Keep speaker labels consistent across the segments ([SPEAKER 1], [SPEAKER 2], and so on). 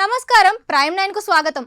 [SPEAKER 1] నమస్కారం ప్రైమ్ 9 కు స్వాగతం.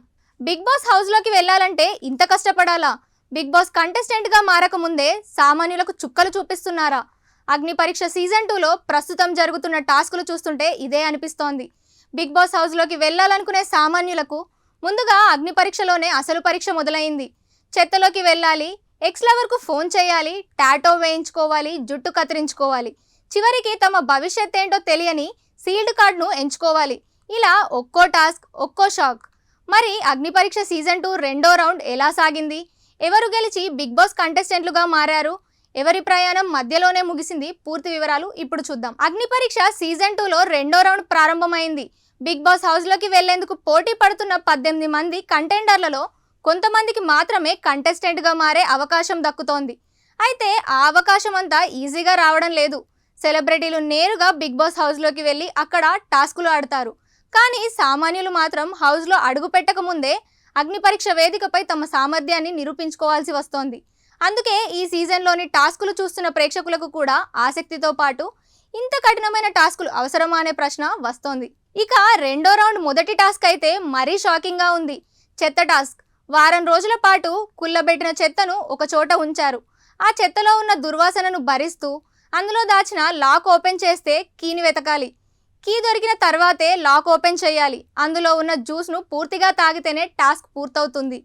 [SPEAKER 1] బిగ్ బాస్ హౌస్ లోకి వెళ్ళాలంటే ఇంత కష్టపడాలా? బిగ్ బాస్ కంటెస్టెంట్ గా మారక ముందే సామాన్యులకు చుక్కలు చూపిస్తున్నారా? అగ్ని పరీక్ష సీజన్ 2 లో ప్రస్తుతం జరుగుతున్న టాస్కులు చూస్తుంటే ఇదే అనిపిస్తోంది. బిగ్ బాస్ హౌస్ లోకి వెళ్ళాలనుకునే సామాన్యులకు ముందుగా అగ్ని పరీక్షలోనే అసలు పరీక్ష మొదలైంది. చెత్తలోకి వెళ్ళాలి, ఎక్స్ లవర్ కు ఫోన్ చేయాలి, టాటో వేయించుకోవాలి, జుట్టు కత్తిరించుకోవాలి, చివరికి తమ భవిష్యత్ ఏంటో తెలియని సీల్డ్ కార్డును ఎంచుకోవాలి. ఇలా ఒక్కో టాస్క్ ఒక్కో షాక్. మరి అగ్ని పరీక్ష సీజన్ 2 రెండో రౌండ్ ఎలా సాగింది? ఎవరు గెలిచి బిగ్ బాస్ కంటెస్టెంట్లుగా మారారు? ఎవరి ప్రయాణం మధ్యలోనే ముగిసింది? పూర్తి వివరాలు ఇప్పుడు చూద్దాం. అగ్ని పరీక్ష సీజన్ 2 లో రెండో రౌండ్ ప్రారంభమైంది. బిగ్ బాస్ హౌస్ లోకి వెళ్లేందుకు పోటీ పడుతున్న 18 మంది కంటెండర్లలో కొంతమందికి మాత్రమే కంటెస్టెంట్ గా మారే అవకాశం దక్కుతోంది. అయితే ఆ అవకాశం అంతా ఈజీగా రావడం లేదు. సెలబ్రిటీలు నేరుగా బిగ్ బాస్ హౌస్ లోకి వెళ్ళి అక్కడ టాస్కులు ఆడతారు. కానీ సామాన్యులు మాత్రం హౌస్లో అడుగు పెట్టక ముందే అగ్ని పరీక్ష వేదికపై తమ సామర్థ్యాన్ని నిరూపించుకోవాల్సి వస్తోంది. అందుకే ఈ సీజన్లోని టాస్కులు చూస్తున్న ప్రేక్షకులకు కూడా ఆసక్తితో పాటు ఇంత కఠినమైన టాస్కులు అవసరమా అనే ప్రశ్న వస్తోంది. ఇక రెండో రౌండ్ మొదటి టాస్క్ అయితే మరీ షాకింగ్గా ఉంది. చెత్త టాస్క్. వారం రోజుల పాటు కుళ్ళబెట్టిన చెత్తను ఒక చోట ఉంచారు. ఆ చెత్తలో ఉన్న దుర్వాసనను భరిస్తూ అందులో దాచిన లాక్ ఓపెన్ చేస్తే కీని వెతకాలి. కీ దొరికిన తర్వాతే లాక్ ఓపెన్ చేయాలి. అందులో ఉన్న జ్యూస్ను పూర్తిగా తాగితేనే టాస్క్ పూర్తవుతుంది.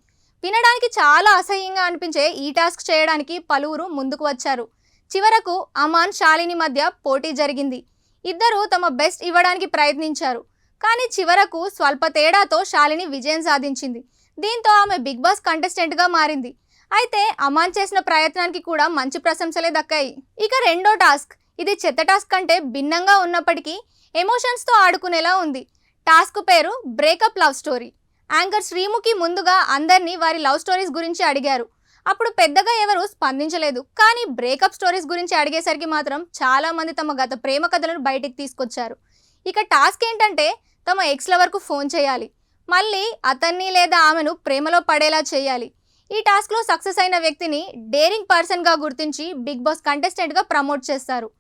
[SPEAKER 1] వినడానికి చాలా అసహ్యంగా అనిపించే ఈ టాస్క్ చేయడానికి పలువురు ముందుకు వచ్చారు. చివరకు అమాన్, శాలిని మధ్య పోటీ జరిగింది. ఇద్దరూ తమ బెస్ట్ ఇవ్వడానికి ప్రయత్నించారు. కానీ చివరకు స్వల్ప తేడాతో శాలిని విజయం సాధించింది. దీంతో ఆమె బిగ్ బాస్ కంటెస్టెంట్గా మారింది. అయితే అమాన్ చేసిన ప్రయత్నానికి కూడా మంచి ప్రశంసలే దక్కాయి. ఇక రెండో టాస్క్. ఇది చెత్త టాస్క్ కంటే భిన్నంగా ఉన్నప్పటికీ ఎమోషన్స్తో ఆడుకునేలా ఉంది. టాస్క్ పేరు breakup love story. Anchor Sreemukhi ముందుగా అందరినీ వారి లవ్ స్టోరీస్ గురించి అడిగారు. అప్పుడు పెద్దగా ఎవరు స్పందించలేదు. కానీ బ్రేకప్ స్టోరీస్ గురించి అడిగేసరికి మాత్రం చాలామంది తమ గత ప్రేమ కథలను బయటికి తీసుకొచ్చారు. ఇక టాస్క్ ఏంటంటే తమ ఎక్స్ లవర్కు ఫోన్ చేయాలి. మళ్ళీ అతన్ని లేదా ఆమెను ప్రేమలో పడేలా చేయాలి. ఈ టాస్క్లో సక్సెస్ అయిన వ్యక్తిని డేరింగ్ పర్సన్గా గుర్తించి బిగ్ బాస్ కంటెస్టెంట్గా ప్రమోట్ చేస్తారు.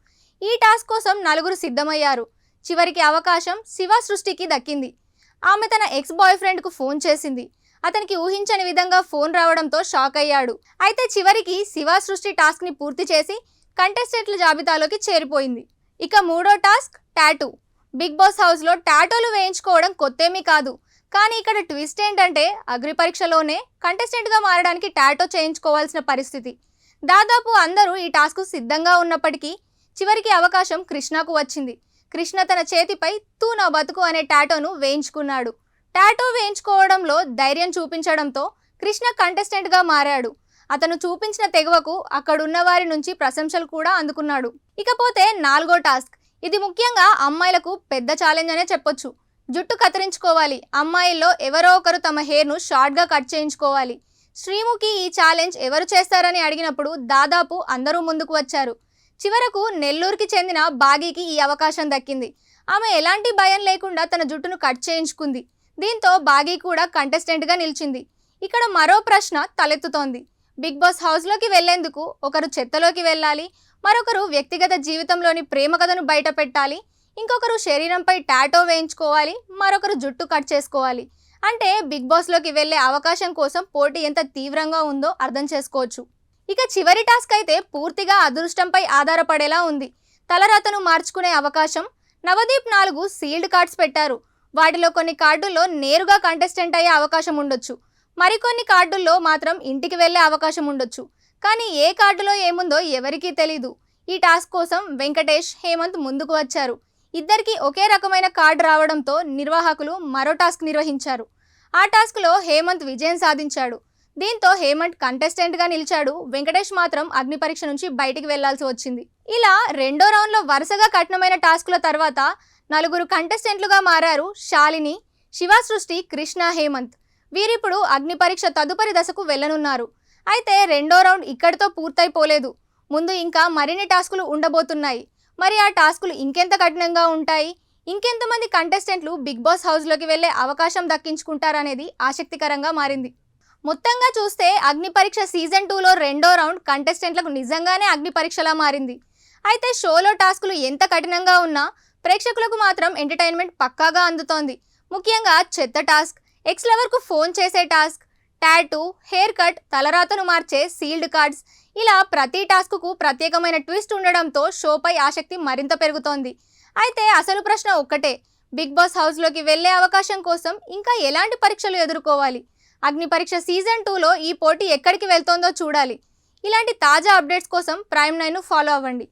[SPEAKER 1] ఈ టాస్క్ కోసం నలుగురు సిద్ధమయ్యారు. చివరికి అవకాశం శివ సృష్టికి దక్కింది. ఆమె తన ఎక్స్ బాయ్ ఫ్రెండ్కు ఫోన్ చేసింది. అతనికి ఊహించని విధంగా ఫోన్ రావడంతో షాక్ అయ్యాడు. అయితే చివరికి శివ సృష్టి టాస్క్ని పూర్తి చేసి కంటెస్టెంట్ల జాబితాలోకి చేరిపోయింది. ఇక మూడో టాస్క్ టాటూ. బిగ్ బాస్ హౌస్లో టాటూలు వేయించుకోవడం కొత్తేమీ కాదు. కానీ ఇక్కడ ట్విస్ట్ ఏంటంటే అగ్ని పరీక్షలోనే కంటెస్టెంట్గా మారడానికి టాటూ చేయించుకోవాల్సిన పరిస్థితి. దాదాపు అందరూ ఈ టాస్క్ సిద్ధంగా ఉన్నప్పటికీ చివరికి అవకాశం కృష్ణకు వచ్చింది. కృష్ణ తన చేతిపై తూ నా బతుకు అనే టాటోను వేయించుకున్నాడు. టాటో వేయించుకోవడంలో ధైర్యం చూపించడంతో కృష్ణ కంటెస్టెంట్గా మారాడు. అతను చూపించిన తెగువకు అక్కడున్న వారి నుంచి ప్రశంసలు కూడా అందుకున్నాడు. ఇకపోతే నాలుగో టాస్క్. ఇది ముఖ్యంగా అమ్మాయిలకు పెద్ద ఛాలెంజ్ అనే చెప్పొచ్చు. జుట్టు కత్తిరించుకోవాలి. అమ్మాయిల్లో ఎవరో ఒకరు తమ హెయిర్ను షార్ట్గా కట్ చేయించుకోవాలి. శ్రీముఖి ఈ ఛాలెంజ్ ఎవరు చేస్తారని అడిగినప్పుడు దాదాపు అందరూ ముందుకు వచ్చారు. చివరకు నెల్లూరుకి చెందిన బాగీకి ఈ అవకాశం దక్కింది. ఆమె ఎలాంటి భయం లేకుండా తన జుట్టును కట్ చేయించుకుంది. దీంతో బాగీ కూడా కంటెస్టెంట్గా నిలిచింది. ఇక్కడ మరో ప్రశ్న తలెత్తుతోంది. బిగ్ బాస్ హౌస్లోకి వెళ్లేందుకు ఒకరు చెత్తలోకి వెళ్ళాలి, మరొకరు వ్యక్తిగత జీవితంలోని ప్రేమ కథను బయట పెట్టాలి, ఇంకొకరు శరీరంపై టాటో వేయించుకోవాలి, మరొకరు జుట్టు కట్ చేసుకోవాలి. అంటే బిగ్ బాస్లోకి వెళ్లే అవకాశం కోసం పోటీ ఎంత తీవ్రంగా ఉందో అర్థం చేసుకోవచ్చు. ఇక చివరి టాస్క్ అయితే పూర్తిగా అదృష్టంపై ఆధారపడేలా ఉంది. తలరాతను మార్చుకునే అవకాశం. నవదీప్ 4 సీల్డ్ కార్డ్స్ పెట్టారు. వాటిలో కొన్ని కార్డుల్లో నేరుగా కంటెస్టెంట్ అయ్యే అవకాశం ఉండొచ్చు. మరికొన్ని కార్డుల్లో మాత్రం ఇంటికి వెళ్లే అవకాశం ఉండొచ్చు. కానీ ఏ కార్డులో ఏముందో ఎవరికీ తెలీదు. ఈ టాస్క్ కోసం వెంకటేష్, హేమంత్ ముందుకు వచ్చారు. ఇద్దరికి ఒకే రకమైన కార్డు రావడంతో నిర్వాహకులు మరో టాస్క్ నిర్వహించారు. ఆ టాస్క్లో హేమంత్ విజయం సాధించాడు. దీంతో హేమంత్ కంటెస్టెంట్గా నిలిచాడు. వెంకటేష్ మాత్రం అగ్ని పరీక్ష నుంచి బయటికి వెళ్లాల్సి వచ్చింది. ఇలా రెండో రౌండ్లో వరుసగా కఠినమైన టాస్కుల తర్వాత నలుగురు కంటెస్టెంట్లుగా మారారు. శాలిని, శివ సృష్టి, కృష్ణ, హేమంత్. వీరిప్పుడు అగ్ని పరీక్ష తదుపరి దశకు వెళ్లనున్నారు. అయితే రెండో రౌండ్ ఇక్కడితో పూర్తయిపోలేదు. ముందు ఇంకా మరిన్ని టాస్కులు ఉండబోతున్నాయి. మరి ఆ టాస్కులు ఇంకెంత కఠినంగా ఉంటాయి? ఇంకెంతమంది కంటెస్టెంట్లు బిగ్ బాస్ హౌస్లోకి వెళ్లే అవకాశం దక్కించుకుంటారనేది ఆసక్తికరంగా మారింది. మొత్తంగా చూస్తే అగ్ని పరీక్ష సీజన్ 2లో రెండో రౌండ్ కంటెస్టెంట్లకు నిజంగానే అగ్ని పరీక్షలా మారింది. అయితే షోలో టాస్కులు ఎంత కఠినంగా ఉన్నా ప్రేక్షకులకు మాత్రం ఎంటర్టైన్మెంట్ పక్కాగా అందుతోంది. ముఖ్యంగా చెత్త టాస్క్, ఎక్స్ లవర్కు ఫోన్ చేసే టాస్క్, టాటూ, హెయిర్ కట్, తలరాతను మార్చే సీల్డ్ కార్డ్స్, ఇలా ప్రతి టాస్క్కు ప్రత్యేకమైన ట్విస్ట్ ఉండడంతో షోపై ఆసక్తి మరింత పెరుగుతోంది. అయితే అసలు ప్రశ్న ఒక్కటే, బిగ్ బాస్ హౌస్లోకి వెళ్లే అవకాశం కోసం ఇంకా ఎలాంటి పరీక్షలు ఎదుర్కోవాలి? అగ్ని పరీక్ష సీజన్ 2లో ఈ పోటీ ఎక్కడికి వెళ్తోందో చూడాలి. ఇలాంటి తాజా అప్డేట్స్ కోసం ప్రైమ్ 9ను ఫాలో అవ్వండి.